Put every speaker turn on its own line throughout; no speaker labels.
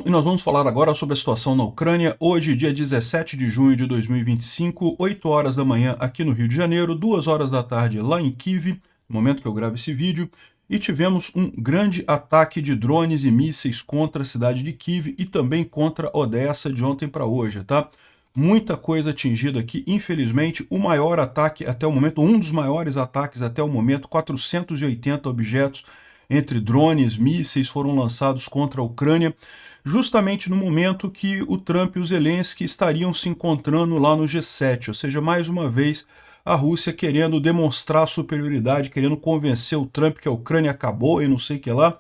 e nós vamos falar agora sobre a situação na Ucrânia, hoje, dia 17 de junho de 2025, 8 horas da manhã aqui no Rio de Janeiro, 2 horas da tarde lá em Kyiv, no momento que eu gravo esse vídeo, e tivemos um grande ataque de drones e mísseis contra a cidade de Kyiv e também contra Odessa de ontem para hoje, tá? Muita coisa atingida aqui, infelizmente, o maior ataque até o momento, um dos maiores ataques até o momento, 480 objetos entre drones, mísseis foram lançados contra a Ucrânia, justamente no momento que o Trump e o Zelensky estariam se encontrando lá no G7, ou seja, mais uma vez a Rússia querendo demonstrar superioridade, querendo convencer o Trump que a Ucrânia acabou e não sei o que lá.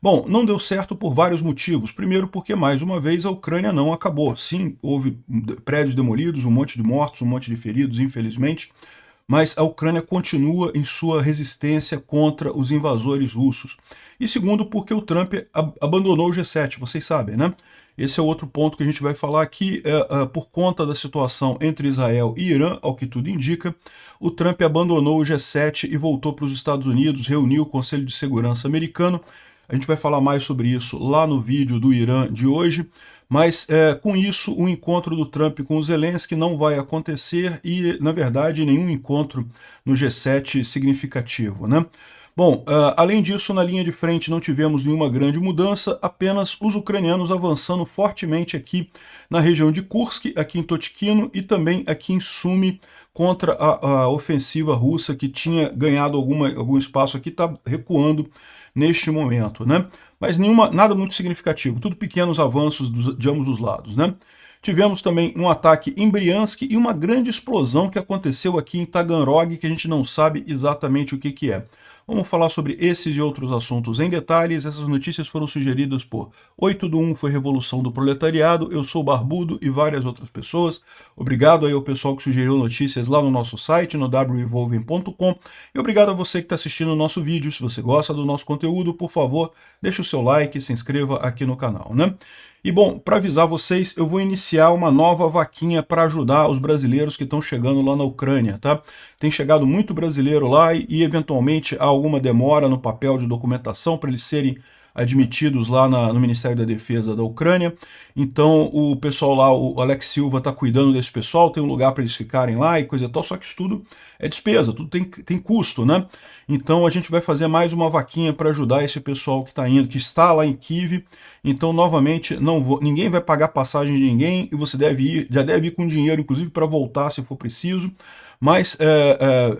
Bom, não deu certo por vários motivos. Primeiro porque, mais uma vez, a Ucrânia não acabou. Sim, houve prédios demolidos, um monte de mortos, um monte de feridos, infelizmente, mas a Ucrânia continua em sua resistência contra os invasores russos. E segundo, porque o Trump abandonou o G7, vocês sabem, né? Esse é outro ponto que a gente vai falar aqui, por conta da situação entre Israel e Irã, ao que tudo indica, o Trump abandonou o G7 e voltou para os Estados Unidos, reuniu o Conselho de Segurança americano. A gente vai falar mais sobre isso lá no vídeo do Irã de hoje, mas com isso o encontro do Trump com o Zelensky não vai acontecer e, na verdade, nenhum encontro no G7 significativo, né? Bom, além disso, na linha de frente não tivemos nenhuma grande mudança, apenas os ucranianos avançando fortemente aqui na região de Kursk, aqui em Totkino e também aqui em Sumy, contra a ofensiva russa que tinha ganhado algum espaço aqui, está recuando neste momento, né? Mas nada muito significativo, tudo pequenos avanços de ambos os lados, né? Tivemos também um ataque em Briansk e uma grande explosão que aconteceu aqui em Taganrog, que a gente não sabe exatamente o que é. Vamos falar sobre esses e outros assuntos em detalhes. Essas notícias foram sugeridas por 8/1 foi Revolução do Proletariado, eu sou Barbudo e várias outras pessoas. Obrigado aí ao pessoal que sugeriu notícias lá no nosso site, no wrevolving.com. E obrigado a você que está assistindo o nosso vídeo. Se você gosta do nosso conteúdo, por favor, deixe o seu like e se inscreva aqui no canal, né? E bom, para avisar vocês, eu vou iniciar uma nova vaquinha para ajudar os brasileiros que estão chegando lá na Ucrânia, tá? Tem chegado muito brasileiro lá e eventualmente há alguma demora no papel de documentação para eles serem admitidos lá no Ministério da Defesa da Ucrânia. Então o pessoal lá, o Alex Silva está cuidando desse pessoal, tem um lugar para eles ficarem lá e coisa e tal, só que isso tudo é despesa, tudo tem custo, né? Então a gente vai fazer mais uma vaquinha para ajudar esse pessoal que está lá em Kyiv. Então, novamente, ninguém vai pagar passagem de ninguém e você já deve ir com dinheiro, inclusive, para voltar se for preciso. Mas,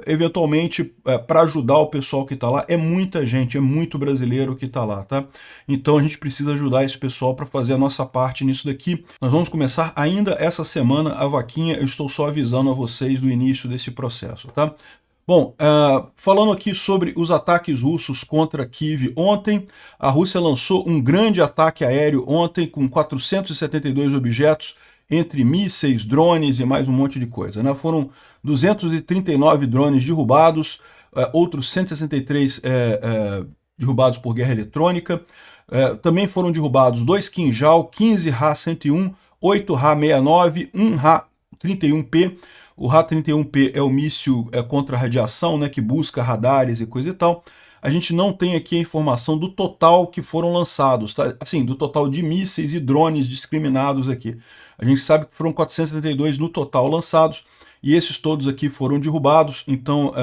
eventualmente, para ajudar o pessoal que está lá, é muita gente, é muito brasileiro que está lá, tá? Então, a gente precisa ajudar esse pessoal para fazer a nossa parte nisso daqui. Nós vamos começar ainda essa semana a vaquinha, eu estou só avisando a vocês do início desse processo, tá? Bom, falando aqui sobre os ataques russos contra Kyiv ontem, a Rússia lançou um grande ataque aéreo ontem com 472 objetos, entre mísseis, drones e mais um monte de coisa, né? Foram 239 drones derrubados, outros 163 derrubados por guerra eletrônica, também foram derrubados 2 Kinjal, 15 Ra-101, 8 Ra-69, 1 Ra-31P, o Ra-31P é o míssil contra a radiação, né, que busca radares e coisa e tal. A gente não tem aqui a informação do total que foram lançados, tá? Assim, do total de mísseis e drones discriminados aqui. A gente sabe que foram 472 no total lançados, e esses todos aqui foram derrubados, então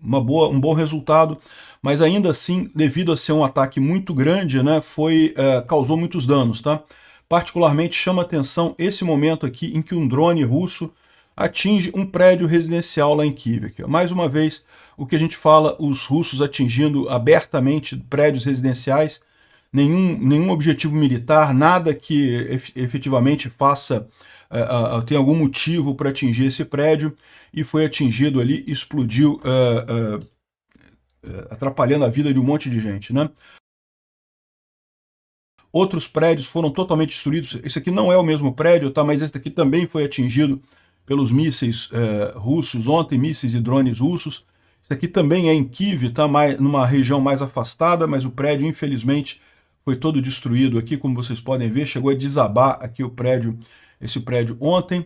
um bom resultado, mas ainda assim, devido a ser um ataque muito grande, né, causou muitos danos, tá? Particularmente chama atenção esse momento aqui em que um drone russo atinge um prédio residencial lá em Kyiv. Aqui, ó. Mais uma vez, o que a gente fala, os russos atingindo abertamente prédios residenciais, nenhum objetivo militar, nada que efetivamente tem algum motivo para atingir esse prédio, e foi atingido ali, explodiu, atrapalhando a vida de um monte de gente, né? Outros prédios foram totalmente destruídos. Esse aqui não é o mesmo prédio, tá? Mas esse aqui também foi atingido pelos mísseis russos ontem, mísseis e drones russos. Isso aqui também é em Kyiv, tá? Numa região mais afastada, mas o prédio, infelizmente, foi todo destruído aqui, como vocês podem ver. Chegou a desabar aqui esse prédio ontem.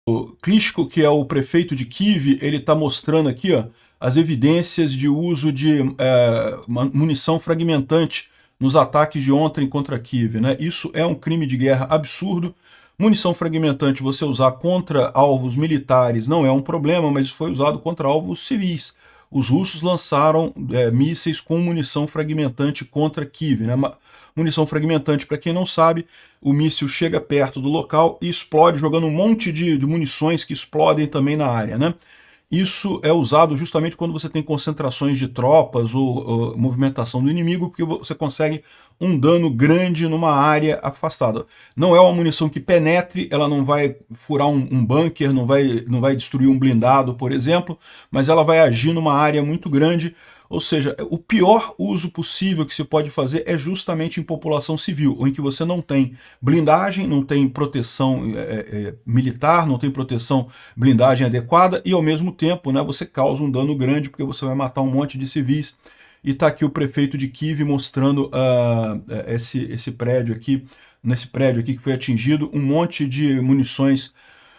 O Klitschko, que é o prefeito de Kyiv, ele está mostrando aqui, ó, as evidências de uso de munição fragmentante nos ataques de ontem contra Kiev, né? Isso é um crime de guerra absurdo. Munição fragmentante você usar contra alvos militares não é um problema, mas foi usado contra alvos civis. Os russos lançaram mísseis com munição fragmentante contra Kiev, né? Munição fragmentante, para quem não sabe, o míssil chega perto do local e explode, jogando um monte de munições que explodem também na área, né? Isso é usado justamente quando você tem concentrações de tropas ou movimentação do inimigo, porque você consegue um dano grande numa área afastada. Não é uma munição que penetre, ela não vai furar um bunker, não vai destruir um blindado, por exemplo, mas ela vai agir numa área muito grande. Ou seja, o pior uso possível que se pode fazer é justamente em população civil, ou em que você não tem blindagem, não tem proteção militar, não tem proteção, blindagem adequada, e ao mesmo tempo, né, você causa um dano grande, porque você vai matar um monte de civis. E está aqui o prefeito de Kiev mostrando esse prédio aqui, nesse prédio aqui que foi atingido, um monte de munições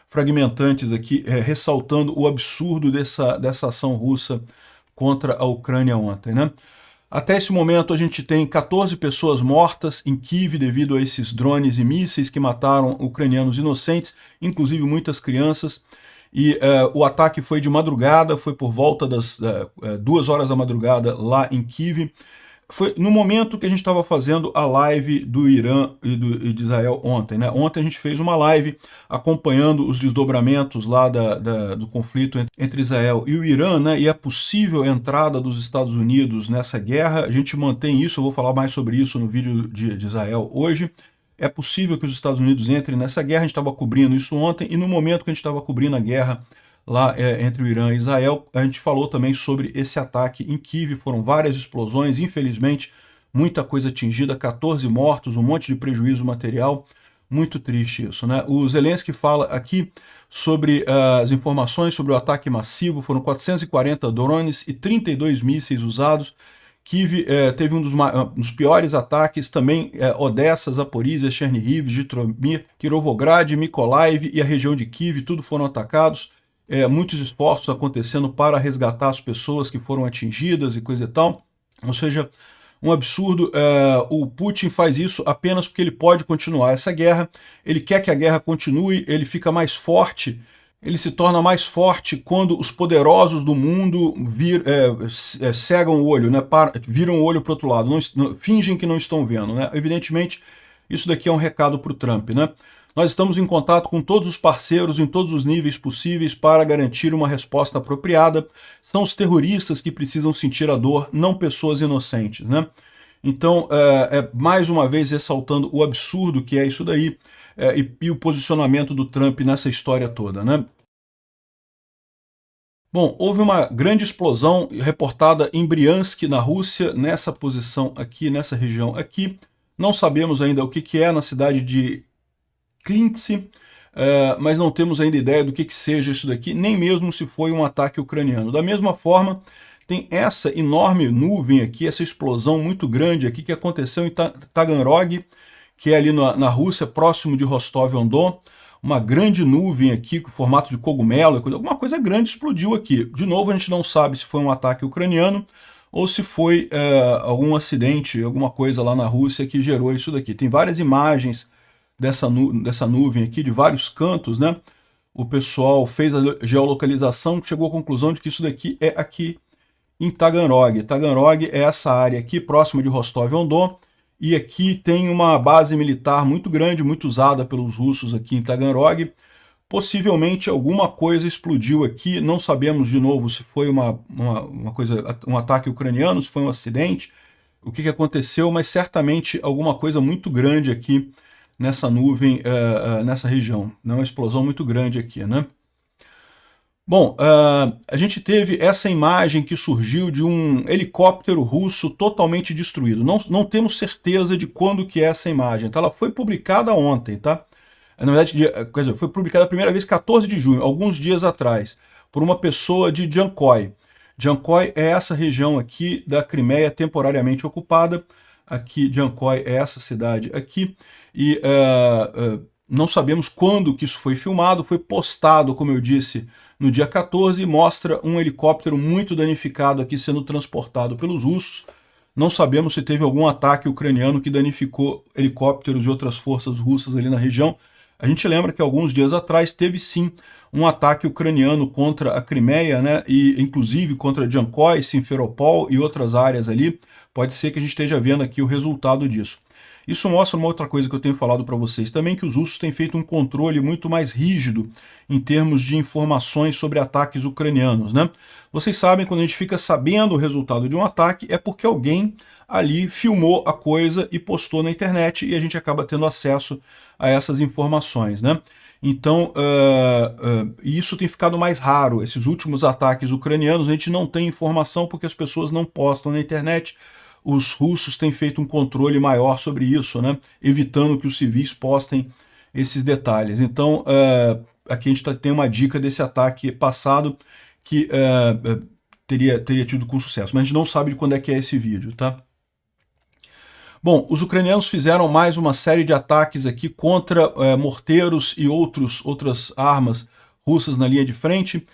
fragmentantes aqui, ressaltando o absurdo dessa ação russa contra a Ucrânia ontem, né? Até esse momento a gente tem 14 pessoas mortas em Kiev devido a esses drones e mísseis que mataram ucranianos inocentes, inclusive muitas crianças. E o ataque foi de madrugada, foi por volta das 2 horas da madrugada lá em Kiev. Foi no momento que a gente estava fazendo a live do Irã e de Israel ontem, né? Ontem a gente fez uma live acompanhando os desdobramentos lá do conflito entre Israel e o Irã, né? E a possível entrada dos Estados Unidos nessa guerra. A gente mantém isso, eu vou falar mais sobre isso no vídeo de Israel hoje. É possível que os Estados Unidos entrem nessa guerra, a gente estava cobrindo isso ontem, e no momento que a gente estava cobrindo a guerra lá entre o Irã e Israel, a gente falou também sobre esse ataque em Kiev. Foram várias explosões, infelizmente, muita coisa atingida, 14 mortos, um monte de prejuízo material, muito triste isso, né? O Zelensky fala aqui sobre as informações sobre o ataque massivo, foram 440 drones e 32 mísseis usados. Kiev teve um dos piores ataques, também Odessa, Zaporizhia, Chernihiv, Zhytomyr, Kirovograd, Mykolaiv e a região de Kiev, tudo foram atacados. Muitos esforços acontecendo para resgatar as pessoas que foram atingidas e coisa e tal. Ou seja, um absurdo. O Putin faz isso apenas porque ele pode continuar essa guerra, ele quer que a guerra continue, ele fica mais forte, ele se torna mais forte quando os poderosos do mundo cegam o olho, né, viram o olho para o outro lado, fingem que não estão vendo, né? Evidentemente, isso daqui é um recado para o Trump, né? Nós estamos em contato com todos os parceiros em todos os níveis possíveis para garantir uma resposta apropriada. São os terroristas que precisam sentir a dor, não pessoas inocentes, né? Então, mais uma vez ressaltando o absurdo que é isso daí e o posicionamento do Trump nessa história toda, né? Bom, houve uma grande explosão reportada em Briansk, na Rússia, nessa posição aqui, nessa região aqui. Não sabemos ainda o que é na cidade de Klintse, mas não temos ainda ideia do que seja isso daqui, nem mesmo se foi um ataque ucraniano. Da mesma forma, tem essa enorme nuvem aqui, essa explosão muito grande aqui que aconteceu em Taganrog, que é ali na Rússia, próximo de Rostov-on-Don. Uma grande nuvem aqui, com formato de cogumelo, alguma coisa grande explodiu aqui. De novo, a gente não sabe se foi um ataque ucraniano ou se foi algum acidente, alguma coisa lá na Rússia que gerou isso daqui. Tem várias imagens dessa nuvem aqui, de vários cantos, né? O pessoal fez a geolocalização, chegou à conclusão de que isso daqui é aqui em Taganrog. Taganrog é essa área aqui, próxima de Rostov-on-Don, e aqui tem uma base militar muito grande, muito usada pelos russos aqui em Taganrog. Possivelmente alguma coisa explodiu aqui, não sabemos de novo se foi um ataque ucraniano, se foi um acidente, o que aconteceu, mas certamente alguma coisa muito grande aqui nessa nuvem, nessa região. Uma explosão muito grande aqui, né? Bom, a gente teve essa imagem que surgiu de um helicóptero russo totalmente destruído. Não temos certeza de quando que é essa imagem, tá? Ela foi publicada ontem, tá? Na verdade, quer dizer, foi publicada a primeira vez 14 de junho, alguns dias atrás, por uma pessoa de Jankoy. Jankoy é essa região aqui da Crimeia temporariamente ocupada. Aqui, Jankoy é essa cidade aqui. E não sabemos quando que isso foi filmado, foi postado, como eu disse, no dia 14, e mostra um helicóptero muito danificado aqui sendo transportado pelos russos. Não sabemos se teve algum ataque ucraniano que danificou helicópteros e outras forças russas ali na região. A gente lembra que alguns dias atrás teve sim um ataque ucraniano contra a Crimeia, né, e inclusive contra Jankoy, Simferopol e outras áreas ali. Pode ser que a gente esteja vendo aqui o resultado disso. Isso mostra uma outra coisa que eu tenho falado para vocês também, que os russos têm feito um controle muito mais rígido em termos de informações sobre ataques ucranianos, né? Vocês sabem, quando a gente fica sabendo o resultado de um ataque, é porque alguém ali filmou a coisa e postou na internet e a gente acaba tendo acesso a essas informações, né? Então, isso tem ficado mais raro. Esses últimos ataques ucranianos, a gente não tem informação porque as pessoas não postam na internet. Os russos têm feito um controle maior sobre isso, né? Evitando que os civis postem esses detalhes. Então, aqui a gente tem uma dica desse ataque passado que teria tido com sucesso, mas a gente não sabe de quando é que é esse vídeo, tá? Bom, os ucranianos fizeram mais uma série de ataques aqui contra morteiros e outras armas russas na linha de frente.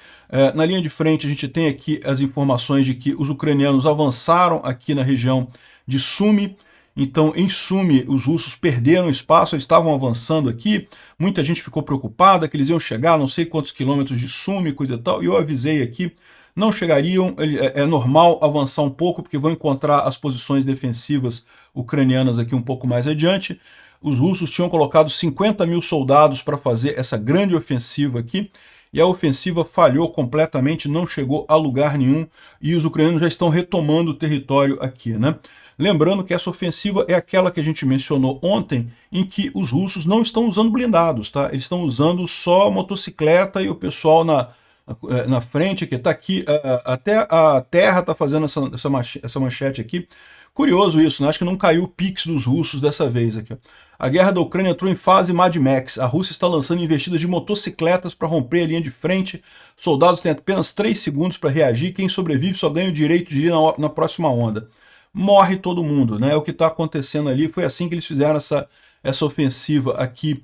Na linha de frente a gente tem aqui as informações de que os ucranianos avançaram aqui na região de Sumy. Então, em Sumy, os russos perderam espaço, eles estavam avançando aqui. Muita gente ficou preocupada que eles iam chegar a não sei quantos quilômetros de Sumy, coisa e tal. E eu avisei aqui, não chegariam, é normal avançar um pouco, porque vão encontrar as posições defensivas ucranianas aqui um pouco mais adiante. Os russos tinham colocado 50 mil soldados para fazer essa grande ofensiva aqui, e a ofensiva falhou completamente, não chegou a lugar nenhum, e os ucranianos já estão retomando o território aqui, né? Lembrando que essa ofensiva é aquela que a gente mencionou ontem, em que os russos não estão usando blindados, tá? Eles estão usando só motocicleta e o pessoal na frente, que está aqui, até a terra está fazendo essa manchete aqui. Curioso isso, né? Acho que não caiu o pix dos russos dessa vez aqui. A guerra da Ucrânia entrou em fase Mad Max. A Rússia está lançando investidas de motocicletas para romper a linha de frente. Soldados têm apenas 3 segundos para reagir. Quem sobrevive só ganha o direito de ir na próxima onda. Morre todo mundo, né? O que está acontecendo ali foi assim que eles fizeram essa ofensiva aqui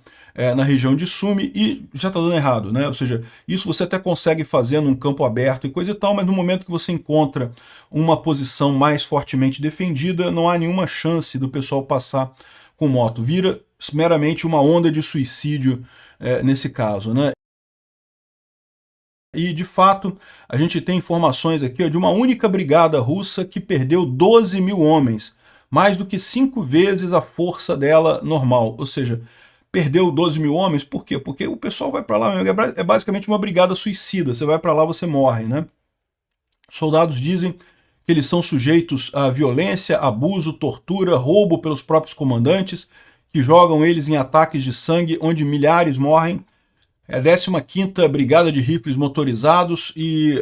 na região de Sumy, e já está dando errado, né? Ou seja, isso você até consegue fazer num campo aberto e coisa e tal, mas no momento que você encontra uma posição mais fortemente defendida, não há nenhuma chance do pessoal passar com moto. Vira meramente uma onda de suicídio nesse caso, né? E, de fato, a gente tem informações aqui de uma única brigada russa que perdeu 12 mil homens, mais do que 5 vezes a força dela normal. Ou seja, perdeu 12 mil homens, por quê? Porque o pessoal vai para lá, é basicamente uma brigada suicida, você vai para lá, você morre, né? Soldados dizem que eles são sujeitos a violência, abuso, tortura, roubo pelos próprios comandantes, que jogam eles em ataques de sangue, onde milhares morrem. É a 15ª Brigada de Rifles Motorizados, e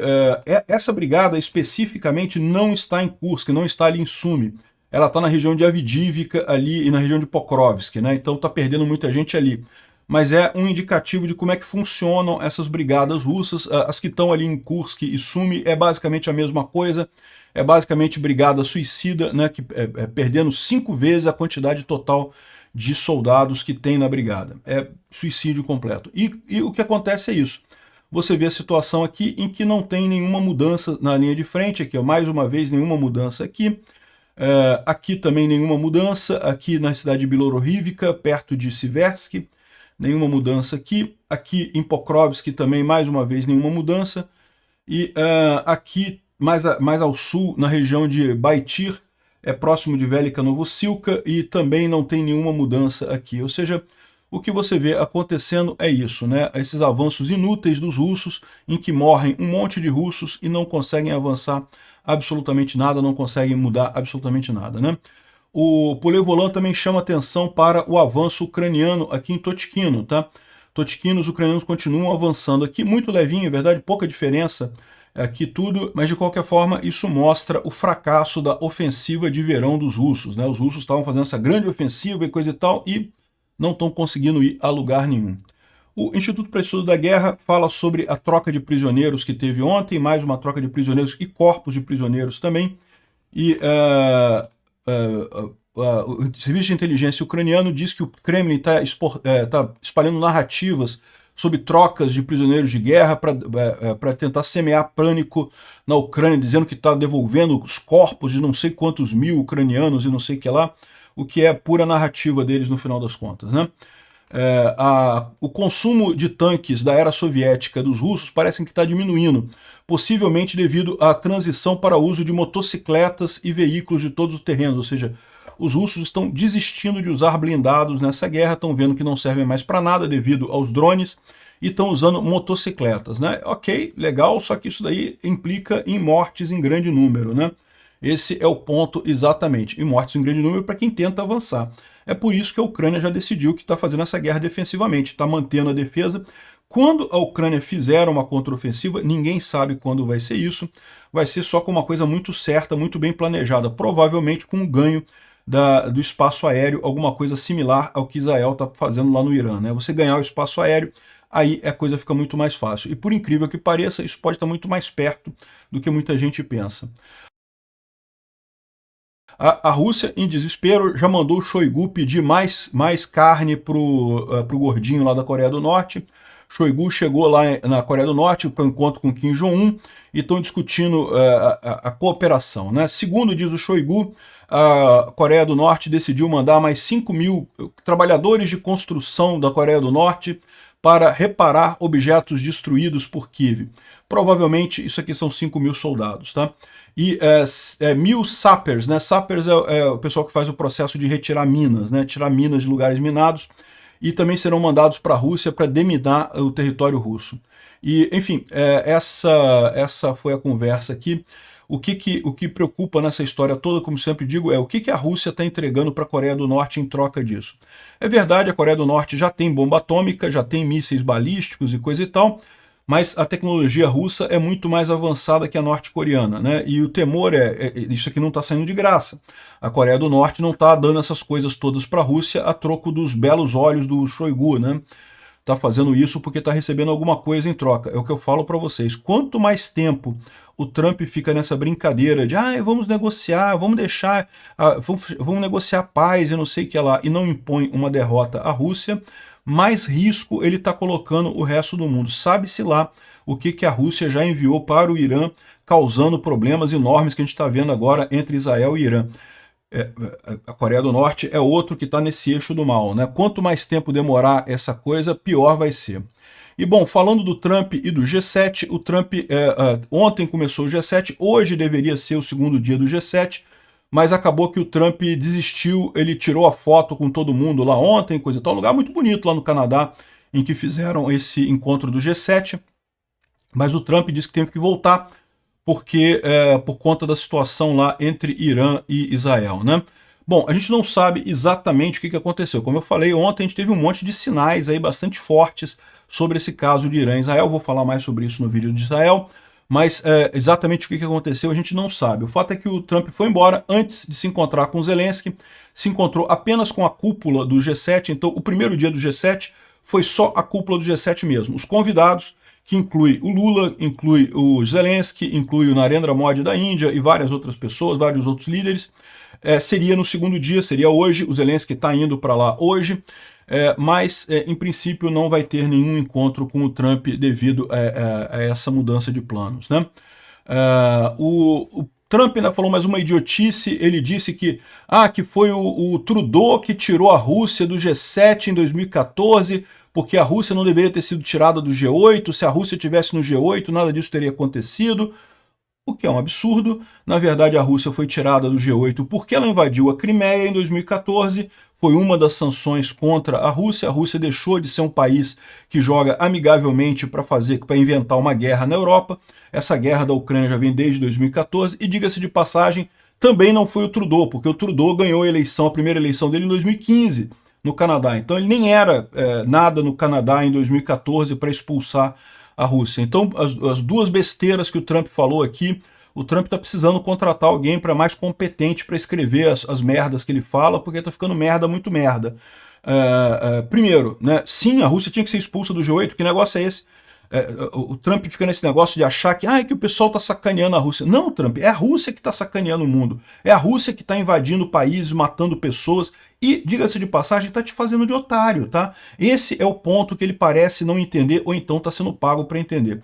essa brigada especificamente não está em Kursk, não está ali em Sumy. Ela está na região de Avdiivka ali e na região de Pokrovsk, né? Então está perdendo muita gente ali. Mas é um indicativo de como é que funcionam essas brigadas russas. As que estão ali em Kursk e Sumy é basicamente a mesma coisa. É basicamente brigada suicida, né? Perdendo 5 vezes a quantidade total de soldados que tem na brigada. É suicídio completo. E o que acontece é isso. Você vê a situação aqui em que não tem nenhuma mudança na linha de frente. Aqui, ó, mais uma vez, nenhuma mudança aqui. Aqui também nenhuma mudança. Aqui na cidade de Bilohorivka, perto de Siversky, nenhuma mudança aqui. Aqui em Pokrovsk também, mais uma vez, nenhuma mudança. E aqui, mais ao sul, na região de Baityr, próximo de Velika Novosilka, e também não tem nenhuma mudança aqui. Ou seja, o que você vê acontecendo é isso, né? Esses avanços inúteis dos russos, em que morrem um monte de russos e não conseguem avançar absolutamente nada, não conseguem mudar absolutamente nada, né? O Polevolan também chama atenção para o avanço ucraniano aqui em Totkino, tá? Totkino, os ucranianos continuam avançando aqui, muito levinho, é verdade, pouca diferença aqui tudo, mas de qualquer forma isso mostra o fracasso da ofensiva de verão dos russos, né? Os russos estavam fazendo essa grande ofensiva e coisa e tal, e não estão conseguindo ir a lugar nenhum. O Instituto para Estudo da Guerra fala sobre a troca de prisioneiros que teve ontem, mais uma troca de prisioneiros e corpos de prisioneiros também. E o Serviço de Inteligência ucraniano diz que o Kremlin está espalhando narrativas sobre trocas de prisioneiros de guerra para tentar semear pânico na Ucrânia, dizendo que está devolvendo os corpos de não sei quantos mil ucranianos e não sei o que lá, o que é pura narrativa deles no final das contas, né? O consumo de tanques da era soviética dos russos parece que está diminuindo, possivelmente devido à transição para o uso de motocicletas e veículos de todos os terrenos, ou seja, os russos estão desistindo de usar blindados nessa guerra, estão vendo que não servem mais para nada devido aos drones e estão usando motocicletas, né? Ok, legal, só que isso daí implica em mortes em grande número, né? Esse é o ponto exatamente, e mortes em grande número para quem tenta avançar. É por isso que a Ucrânia já decidiu que está fazendo essa guerra defensivamente, está mantendo a defesa. Quando a Ucrânia fizer uma contraofensiva, ninguém sabe quando vai ser isso, vai ser só com uma coisa muito certa, muito bem planejada, provavelmente com um ganho do espaço aéreo, alguma coisa similar ao que Israel está fazendo lá no Irã, né? Você ganhar o espaço aéreo, aí a coisa fica muito mais fácil. E por incrível que pareça, isso pode estar muito mais perto do que muita gente pensa. A Rússia, em desespero, já mandou o Shoigu pedir mais carne pro gordinho lá da Coreia do Norte. Shoigu chegou lá na Coreia do Norte para o encontro com Kim Jong-un e estão discutindo a cooperação, né? Segundo diz o Shoigu, a Coreia do Norte decidiu mandar mais 5.000 trabalhadores de construção da Coreia do Norte para reparar objetos destruídos por Kiev. Provavelmente isso aqui são 5.000 soldados, tá? E 1.000 sappers, né? Sappers é o pessoal que faz o processo de retirar minas, né? Tirar minas de lugares minados, e também serão mandados para a Rússia para deminar o território russo. E, enfim, essa foi a conversa aqui. O que preocupa nessa história toda, como sempre digo, é o que a Rússia está entregando para a Coreia do Norte em troca disso. É verdade, a Coreia do Norte já tem bomba atômica, já tem mísseis balísticos e coisa e tal, mas a tecnologia russa é muito mais avançada que a norte-coreana, né? E o temor isso aqui não está saindo de graça. A Coreia do Norte não está dando essas coisas todas para a Rússia a troco dos belos olhos do Shoigu, né? Está fazendo isso porque está recebendo alguma coisa em troca. É o que eu falo para vocês. Quanto mais tempo o Trump fica nessa brincadeira de vamos negociar, vamos deixar, vamos negociar paz e não sei o que lá, e não impõe uma derrota à Rússia, mais risco ele está colocando o resto do mundo. Sabe-se lá o que a Rússia já enviou para o Irã, causando problemas enormes que a gente está vendo agora entre Israel e Irã. A Coreia do Norte é outro que está nesse eixo do mal, né? Quanto mais tempo demorar essa coisa, pior vai ser. E bom, falando do Trump e do G7, o Trump ontem começou o G7, hoje deveria ser o segundo dia do G7, mas acabou que o Trump desistiu, ele tirou a foto com todo mundo lá ontem, coisa e tal, um lugar muito bonito lá no Canadá, em que fizeram esse encontro do G7, mas o Trump disse que teve que voltar, porque por conta da situação lá entre Irã e Israel, né? Bom, a gente não sabe exatamente o que aconteceu. Como eu falei ontem, a gente teve um monte de sinais aí bastante fortes sobre esse caso de Irã e Israel. Eu vou falar mais sobre isso no vídeo de Israel, mas exatamente o que aconteceu a gente não sabe. O fato é que o Trump foi embora antes de se encontrar com Zelensky, se encontrou apenas com a cúpula do G7, então o primeiro dia do G7 foi só a cúpula do G7 mesmo. Os convidados, que inclui o Lula, inclui o Zelensky, inclui o Narendra Modi da Índia e várias outras pessoas, vários outros líderes, seria no segundo dia, seria hoje, o Zelensky está indo para lá hoje, mas em princípio não vai ter nenhum encontro com o Trump devido a essa mudança de planos, né? O Trump ainda falou mais uma idiotice, ele disse que foi o Trudeau que tirou a Rússia do G7 em 2014, porque a Rússia não deveria ter sido tirada do G8, se a Rússia estivesse no G8 nada disso teria acontecido, o que é um absurdo. Na verdade a Rússia foi tirada do G8 porque ela invadiu a Crimeia em 2014, foi uma das sanções contra a Rússia deixou de ser um país que joga amigavelmente para inventar uma guerra na Europa. Essa guerra da Ucrânia já vem desde 2014 e, diga-se de passagem, também não foi o Trudeau, porque o Trudeau ganhou a primeira eleição dele em 2015 no Canadá. Então ele nem era nada no Canadá em 2014 para expulsar a Rússia. Então as duas besteiras que o Trump falou aqui, o Trump está precisando contratar alguém para mais competente para escrever as merdas que ele fala, porque está ficando merda, muito merda. Primeiro, né, sim, a Rússia tinha que ser expulsa do G8, que negócio é esse? O Trump fica nesse negócio de achar que o pessoal está sacaneando a Rússia. Não, Trump, é a Rússia que está sacaneando o mundo. É a Rússia que está invadindo países, matando pessoas e, diga-se de passagem, está te fazendo de otário, tá? Esse é o ponto que ele parece não entender ou então está sendo pago para entender.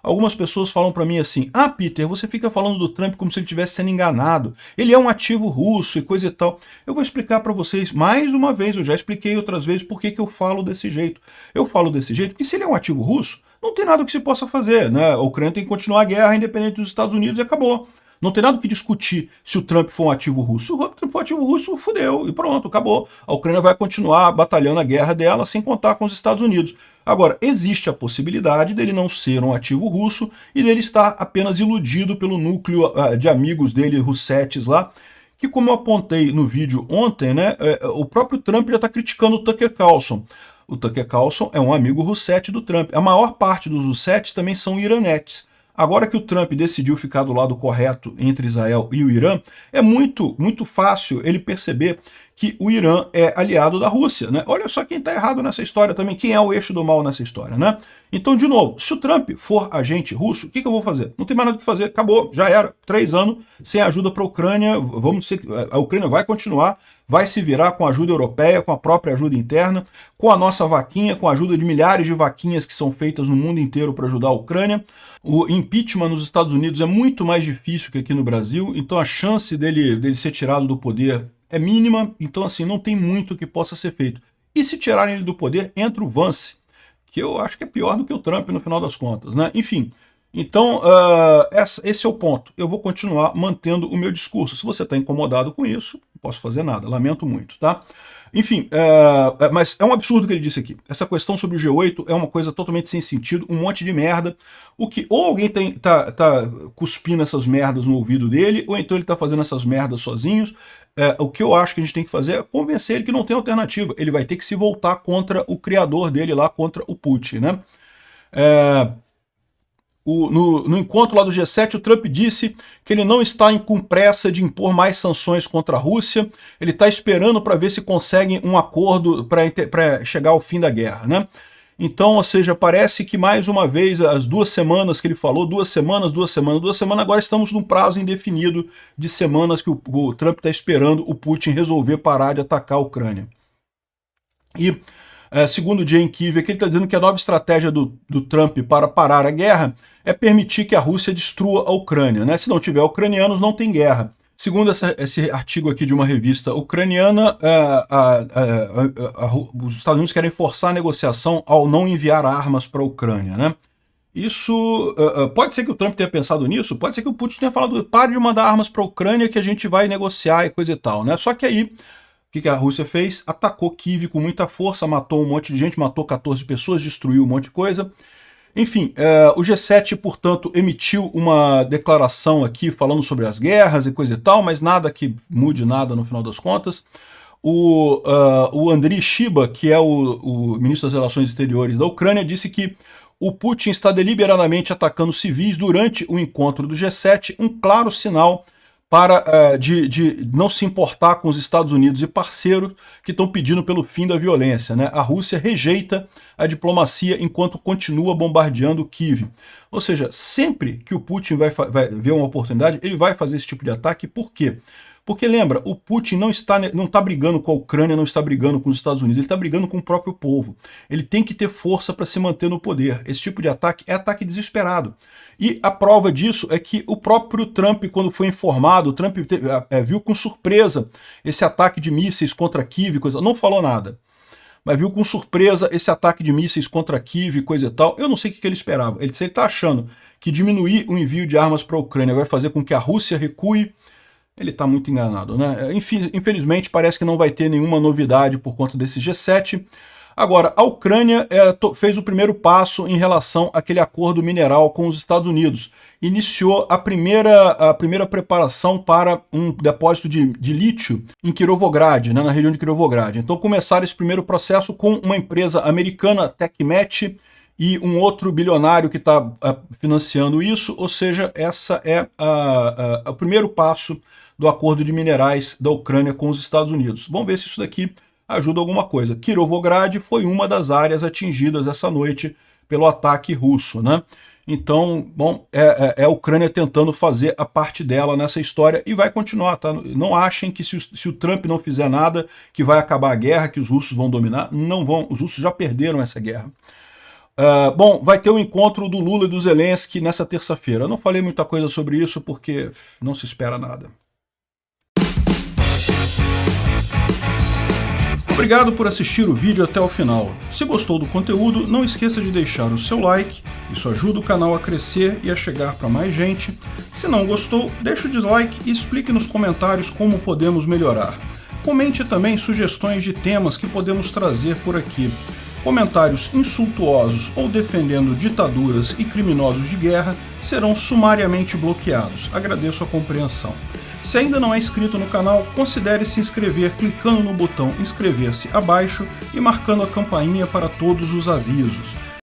Algumas pessoas falam para mim assim: ah, Peter, você fica falando do Trump como se ele estivesse sendo enganado. Ele é um ativo russo e coisa e tal. Eu vou explicar para vocês mais uma vez, eu já expliquei outras vezes por que eu falo desse jeito. Eu falo desse jeito porque se ele é um ativo russo, não tem nada que se possa fazer, né? A Ucrânia tem que continuar a guerra independente dos Estados Unidos e acabou. Não tem nada que discutir se o Trump for um ativo russo. Se o Trump for um ativo russo, fudeu, e pronto, acabou. A Ucrânia vai continuar batalhando a guerra dela sem contar com os Estados Unidos. Agora, existe a possibilidade dele não ser um ativo russo e dele estar apenas iludido pelo núcleo de amigos dele, russetes lá, que, como eu apontei no vídeo ontem, né, o próprio Trump já está criticando o Tucker Carlson. O Tucker Carlson é um amigo russete do Trump. A maior parte dos russetes também são iranetes. Agora que o Trump decidiu ficar do lado correto entre Israel e o Irã, é muito fácil ele perceber que o Irã é aliado da Rússia, né? Olha só quem está errado nessa história também, quem é o eixo do mal nessa história, né? Então, de novo, se o Trump for agente russo, o que eu vou fazer? Não tem mais nada o que fazer, acabou, já era. 3 anos sem ajuda para a Ucrânia, a Ucrânia vai continuar, vai se virar com a ajuda europeia, com a própria ajuda interna, com a nossa vaquinha, com a ajuda de milhares de vaquinhas que são feitas no mundo inteiro para ajudar a Ucrânia. O impeachment nos Estados Unidos é muito mais difícil que aqui no Brasil, então a chance dele ser tirado do poder é mínima, então assim, não tem muito que possa ser feito. E se tirarem ele do poder, entra o Vance, que eu acho que é pior do que o Trump no final das contas, né? Enfim, então esse é o ponto. Eu vou continuar mantendo o meu discurso. Se você está incomodado com isso, não posso fazer nada, lamento muito, tá? Enfim, mas é um absurdo o que ele disse aqui. Essa questão sobre o G8 é uma coisa totalmente sem sentido, um monte de merda. O que ou alguém tá cuspindo essas merdas no ouvido dele, ou então ele tá fazendo essas merdas sozinhos. O que eu acho que a gente tem que fazer é convencer ele que não tem alternativa. Ele vai ter que se voltar contra o criador dele lá, contra o Putin, né? No encontro lá do G7, o Trump disse que ele não está com pressa de impor mais sanções contra a Rússia, ele está esperando para ver se conseguem um acordo para chegar ao fim da guerra, né? Então, ou seja, parece que mais uma vez, as 2 semanas que ele falou, 2 semanas, agora estamos num prazo indefinido de semanas que o Trump está esperando o Putin resolver parar de atacar a Ucrânia. E segundo o Jane Kiev, aqui ele está dizendo que a nova estratégia do Trump para parar a guerra é permitir que a Rússia destrua a Ucrânia, né? Se não tiver ucranianos, não tem guerra. Segundo esse artigo aqui de uma revista ucraniana, os Estados Unidos querem forçar a negociação ao não enviar armas para a Ucrânia, né? Isso pode ser que o Trump tenha pensado nisso, pode ser que o Putin tenha falado: pare de mandar armas para a Ucrânia que a gente vai negociar e coisa e tal, né? Só que aí, o que a Rússia fez? Atacou Kiev com muita força, matou um monte de gente, matou 14 pessoas, destruiu um monte de coisa. Enfim, o G7, portanto, emitiu uma declaração aqui falando sobre as guerras e coisa e tal, mas nada que mude nada no final das contas. O Andriy Shiba, que é o ministro das Relações Exteriores da Ucrânia, disse que o Putin está deliberadamente atacando civis durante o encontro do G7, um claro sinal de não se importar com os Estados Unidos e parceiros que estão pedindo pelo fim da violência, né? A Rússia rejeita a diplomacia enquanto continua bombardeando Kiev. Ou seja, sempre que o Putin vai ver uma oportunidade, ele vai fazer esse tipo de ataque. Por quê? Porque lembra, o Putin não está brigando com a Ucrânia, não está brigando com os Estados Unidos, ele está brigando com o próprio povo. Ele tem que ter força para se manter no poder. Esse tipo de ataque é ataque desesperado. E a prova disso é que o próprio Trump, quando foi informado, o Trump viu com surpresa esse ataque de mísseis contra Kiev, não falou nada, mas viu com surpresa esse ataque de mísseis contra Kiev, coisa e tal. Eu não sei o que ele esperava. Se ele está achando que diminuir o envio de armas para a Ucrânia vai fazer com que a Rússia recue, ele está muito enganado, né? Infelizmente, parece que não vai ter nenhuma novidade por conta desse G7. Agora, a Ucrânia fez o primeiro passo em relação àquele acordo mineral com os Estados Unidos. Iniciou a primeira preparação para um depósito de lítio em Kirovograd, né, na região de Kirovograd. Então começaram esse primeiro processo com uma empresa americana, TechMet, e um outro bilionário que está financiando isso, ou seja, essa é o primeiro passo do acordo de minerais da Ucrânia com os Estados Unidos. Vamos ver se isso daqui ajuda alguma coisa. Kirovograd foi uma das áreas atingidas essa noite pelo ataque russo, né? Então, bom, é a Ucrânia tentando fazer a parte dela nessa história e vai continuar, tá? Não achem que se o Trump não fizer nada, que vai acabar a guerra, que os russos vão dominar. Não vão, os russos já perderam essa guerra. Bom, vai ter o encontro do Lula e do Zelensky nessa terça-feira. Eu não falei muita coisa sobre isso porque não se espera nada. Obrigado por assistir o vídeo até o final. Se gostou do conteúdo, não esqueça de deixar o seu like, isso ajuda o canal a crescer e a chegar para mais gente. Se não gostou, deixe o dislike e explique nos comentários como podemos melhorar. Comente também sugestões de temas que podemos trazer por aqui. Comentários insultuosos ou defendendo ditaduras e criminosos de guerra serão sumariamente bloqueados. Agradeço a compreensão. Se ainda não é inscrito no canal, considere se inscrever clicando no botão inscrever-se abaixo e marcando a campainha para todos os avisos.